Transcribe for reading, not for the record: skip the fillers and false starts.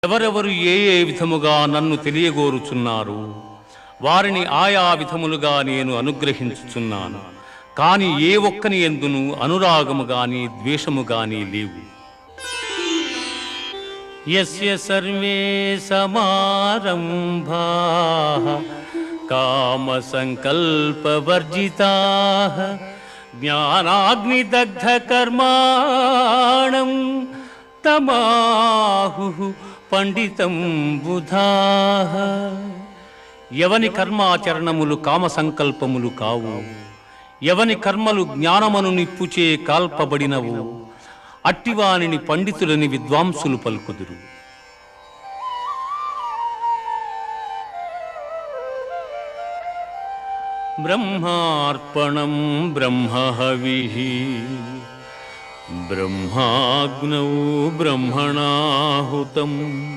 ఎవరెవరు ఏ ఏ విధముగా నన్ను తెలియగోరుచున్నారు వారిని ఆయా విధములుగా నేను అనుగ్రహించుచున్నాను. కాని ఏ ఒక్కని యందును అనురాగము గాని ద్వేషము గాని లేవు. యస్య సర్వే సమారంభాః కామ సంకల్ప వర్జితాః జ్ఞానాగ్నిదగ్ధ కర్మాణం తమాహుః పండితం బుధాః. ఎవని కర్మాచరణములు కామ సంకల్పములు కావు, ఎవని కర్మలు జ్ఞానమను నిప్పుచే కాల్పబడినవు, అట్టివానిని పండితులని విద్వాంసులు పలుకుదురు. బ్రహ్మార్పణం బ్రహ్మహవిః బ్రహ్మాగ్నౌ బ్రహ్మణాహుతం.